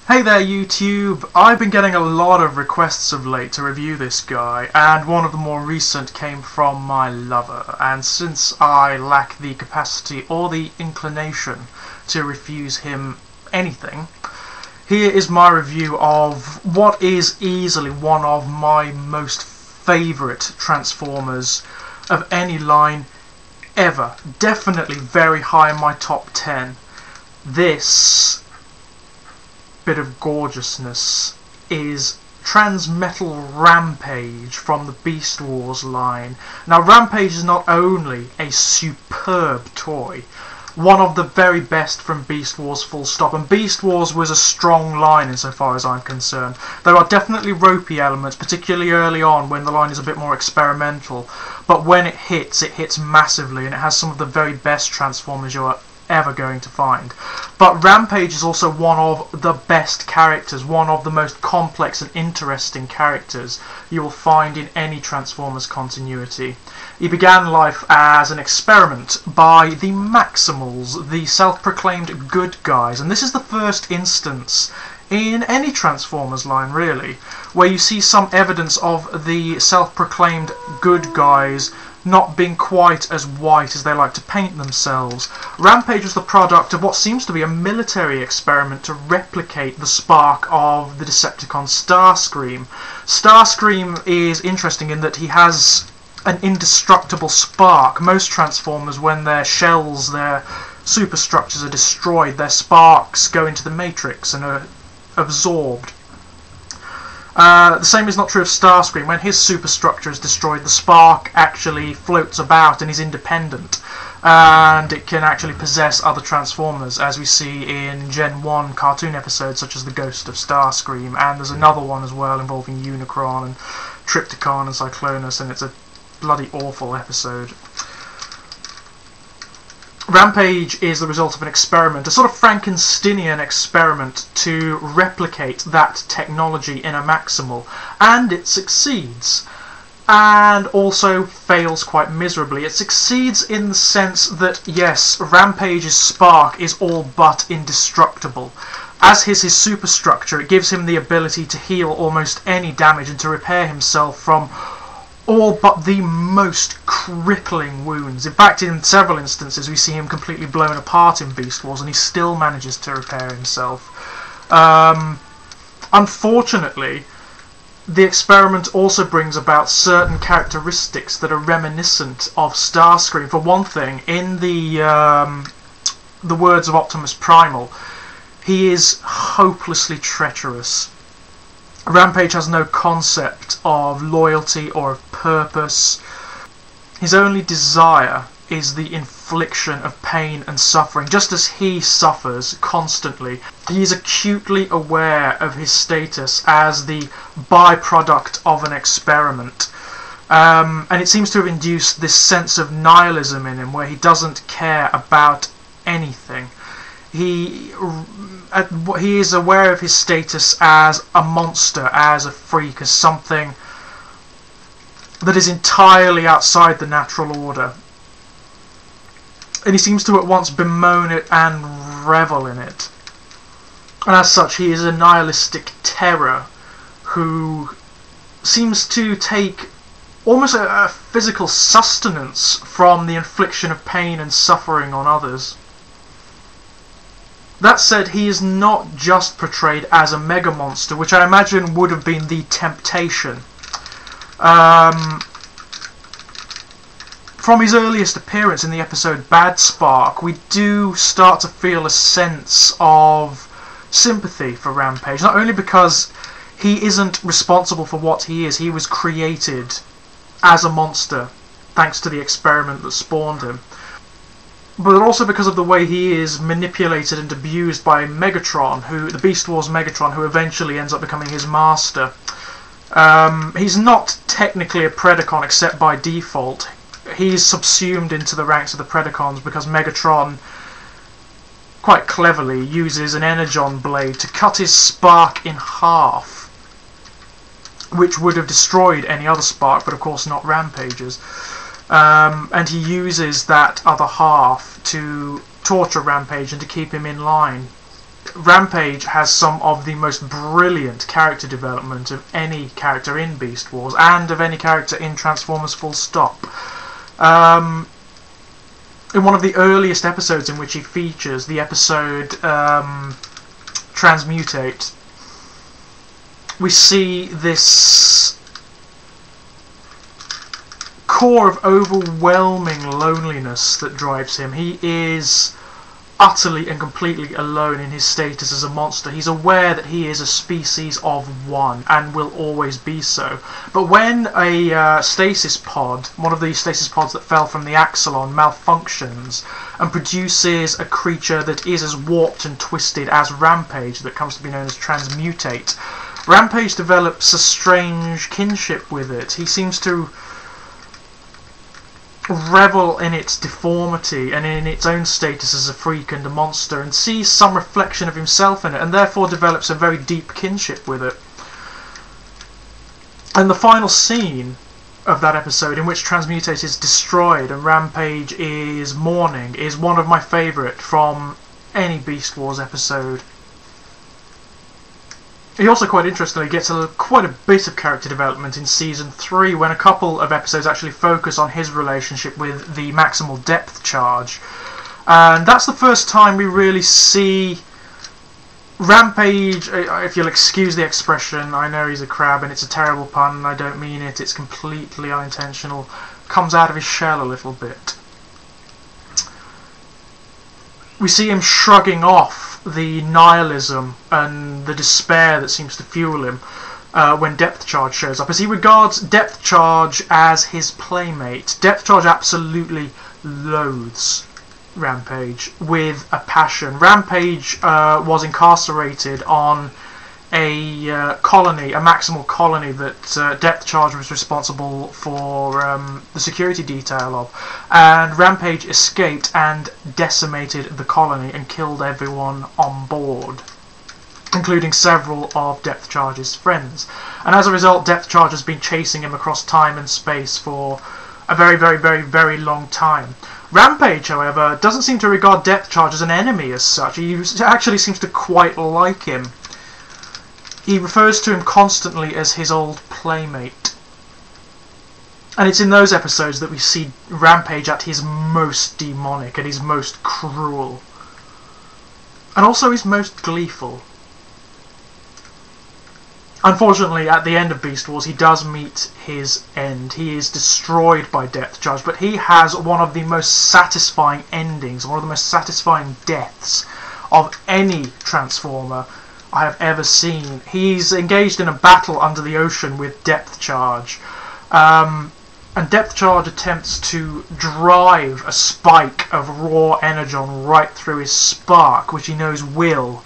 Hey there YouTube! I've been getting a lot of requests of late to review this guy, and one of the more recent came from my lover, and since I lack the capacity or the inclination to refuse him anything, here is my review of what is easily one of my most favourite Transformers of any line ever. Definitely very high in my top 10. This bit of gorgeousness is Transmetal Rampage from the Beast Wars line. Now, Rampage is not only a superb toy, one of the very best from Beast Wars full stop, and Beast Wars was a strong line insofar as I'm concerned. There are definitely ropey elements, particularly early on when the line is a bit more experimental, but when it hits massively, and it has some of the very best Transformers you're ever going to find. But Rampage is also one of the best characters, one of the most complex and interesting characters you will find in any Transformers continuity. He began life as an experiment by the Maximals, the self-proclaimed good guys, and this is the first instance in any Transformers line really where you see some evidence of the self-proclaimed good guys not being quite as white as they like to paint themselves. Rampage was the product of what seems to be a military experiment to replicate the spark of the Decepticon Starscream. Starscream is interesting in that he has an indestructible spark. Most Transformers, when their shells, their superstructures are destroyed, their sparks go into the Matrix and are absorbed. The same is not true of Starscream. When his superstructure is destroyed, the spark actually floats about and is independent, and it can actually possess other Transformers, as we see in Gen 1 cartoon episodes such as The Ghost of Starscream, and there's another one as well involving Unicron and Trypticon and Cyclonus, and it's a bloody awful episode. Rampage is the result of an experiment, a sort of Frankensteinian experiment to replicate that technology in a Maximal, and it succeeds, and also fails quite miserably. It succeeds in the sense that, yes, Rampage's spark is all but indestructible. As is his superstructure, it gives him the ability to heal almost any damage and to repair himself from all but the most crippling wounds. In fact, in several instances we see him completely blown apart in Beast Wars and he still manages to repair himself. Unfortunately, the experiment also brings about certain characteristics that are reminiscent of Starscream. For one thing, in the words of Optimus Primal, he is hopelessly treacherous. Rampage has no concept of loyalty or of purpose. His only desire is the infliction of pain and suffering, just as he suffers constantly. He is acutely aware of his status as the byproduct of an experiment. And it seems to have induced this sense of nihilism in him, where he doesn't care about anything. He is aware of his status as a monster, as a freak, as something that is entirely outside the natural order. And he seems to at once bemoan it and revel in it. And as such, he is a nihilistic terror who seems to take almost a physical sustenance from the infliction of pain and suffering on others. That said, he is not just portrayed as a mega monster, which I imagine would have been the temptation. From his earliest appearance in the episode Bad Spark, we do start to feel a sense of sympathy for Rampage, not only because he isn't responsible for what he is, he was created as a monster thanks to the experiment that spawned him, but also because of the way he is manipulated and abused by Megatron, the Beast Wars Megatron, who eventually ends up becoming his master. He's not technically a Predacon except by default. He's subsumed into the ranks of the Predacons because Megatron quite cleverly uses an Energon blade to cut his spark in half, which would have destroyed any other spark, but of course not Rampage's. And he uses that other half to torture Rampage and to keep him in line. Rampage has some of the most brilliant character development of any character in Beast Wars, and of any character in Transformers full stop. In one of the earliest episodes in which he features, the episode Transmutate, we see this core of overwhelming loneliness that drives him. He is utterly and completely alone in his status as a monster. He's aware that he is a species of one and will always be so. But when a stasis pod, one of the stasis pods that fell from the Axelon, malfunctions and produces a creature that is as warped and twisted as Rampage, that comes to be known as Transmutate, Rampage develops a strange kinship with it. He seems to revel in its deformity and in its own status as a freak and a monster, and sees some reflection of himself in it, and therefore develops a very deep kinship with it. And the final scene of that episode, in which Transmutate is destroyed and Rampage is mourning, is one of my favourite from any Beast Wars episode. He also, quite interestingly, gets quite a bit of character development in Season 3, when a couple of episodes actually focus on his relationship with the Maximal Depth Charge. And that's the first time we really see Rampage, if you'll excuse the expression, I know he's a crab and it's a terrible pun, and I don't mean it, it's completely unintentional, comes out of his shell a little bit. We see him shrugging off the nihilism and the despair that seems to fuel him when Depth Charge shows up, as he regards Depth Charge as his playmate. Depth Charge absolutely loathes Rampage with a passion. Rampage was incarcerated on a colony, a maximal colony that Depth Charge was responsible for the security detail of, and Rampage escaped and decimated the colony and killed everyone on board, including several of Depth Charge's friends. And as a result, Depth Charge has been chasing him across time and space for a very, very, very, very long time. Rampage, however, doesn't seem to regard Depth Charge as an enemy as such. He actually seems to quite like him. He refers to him constantly as his old playmate. And it's in those episodes that we see Rampage at his most demonic, at his most cruel, and also his most gleeful. Unfortunately, at the end of Beast Wars, he does meet his end. He is destroyed by Depth Charge, but he has one of the most satisfying endings, one of the most satisfying deaths of any Transformer I have ever seen. He's engaged in a battle under the ocean with Depth Charge, and Depth Charge attempts to drive a spike of raw energon right through his spark, which he knows will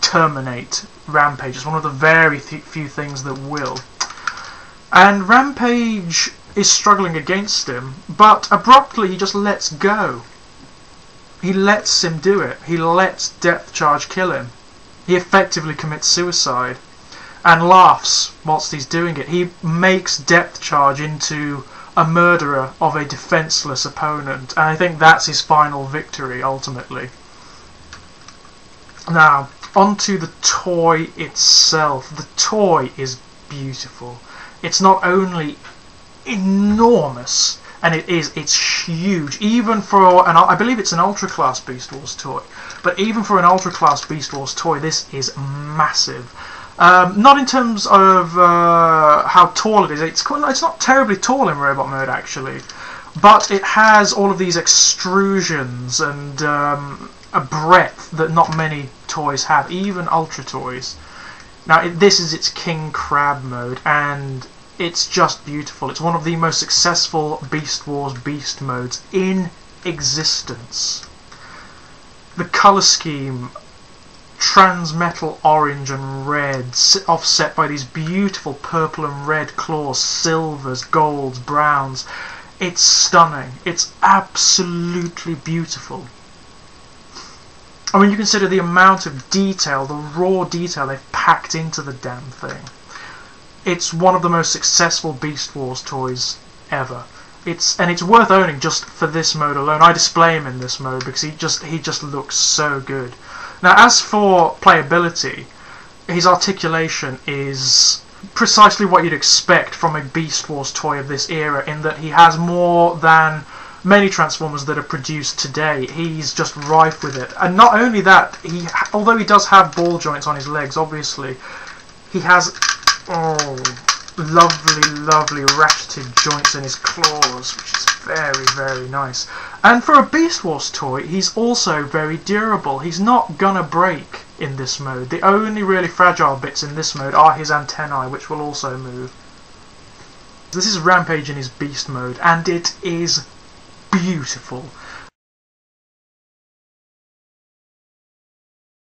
terminate Rampage. It's one of the very few things that will. And Rampage is struggling against him, but abruptly he just lets go. He lets him do it. He lets Depth Charge kill him. He effectively commits suicide and laughs whilst he's doing it. He makes Depth Charge into a murderer of a defenseless opponent, and I think that's his final victory, ultimately. Now, onto the toy itself. The toy is beautiful. It's not only enormous, and it's huge, even for an, I believe it's an Ultra Class Beast Wars toy, but even for an Ultra Class Beast Wars toy, this is massive. Not in terms of how tall it is. It's not terribly tall in robot mode, actually, but it has all of these extrusions and a breadth that not many toys have, even Ultra toys. Now, this is its King Crab mode, and it's just beautiful. It's one of the most successful Beast Wars beast modes in existence. The colour scheme, Transmetal orange and red, offset by these beautiful purple and red claws, silvers, golds, browns. It's stunning. It's absolutely beautiful. I mean, you consider the amount of detail, the raw detail they've packed into the damn thing. It's one of the most successful Beast Wars toys ever. It's worth owning just for this mode alone. I display him in this mode because he just looks so good. Now, as for playability, his articulation is precisely what you'd expect from a Beast Wars toy of this era, in that he has more than many Transformers that are produced today. He's just rife with it. And not only that, although he does have ball joints on his legs, obviously, he has lovely ratcheted joints in his claws, which is very, very nice. And for a Beast Wars toy, he's also very durable. He's not gonna break in this mode. The only really fragile bits in this mode are his antennae, which will also move. This is Rampage in his Beast mode, and it is beautiful.